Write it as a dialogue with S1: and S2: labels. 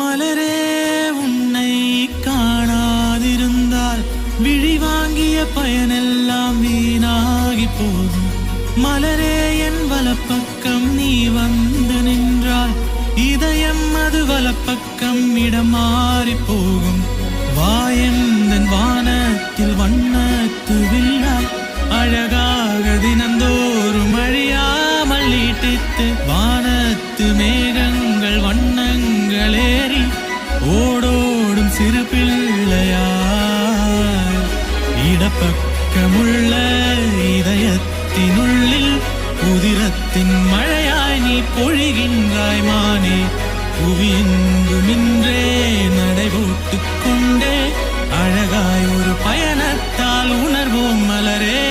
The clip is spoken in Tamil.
S1: மலரே உன்னை காணாதிருந்தால் விழி வாங்கிய பயனெல்லாம் வீணாகி போகும். மலரே என் வலப்பக்கம் நீ வந்து நின்றால் இதயம் அது வலப்பக்கம் இடம் மாறி போகும். வாயந்தன் வானத்தில் வண்ணத்து வில்லாய் அழகாக தினந்தோறும் அழியாமல் நீட்டித்து வானத்து மேகங்கள் வண்ணங்களேறி ஓடோடும் சிறு பிள்ளையாய் இடப்பக்கமுள்ள இதயத்தினுள்ளில் உதிரத்தின் மழையாய் நீ பொழிகின்றாய் மானே. புவியெங்கு நின்றே நடைபோட்டுக் கொண்டே அழகாய் ஒரு பயணத்தால் உணர்வோம் மலரே.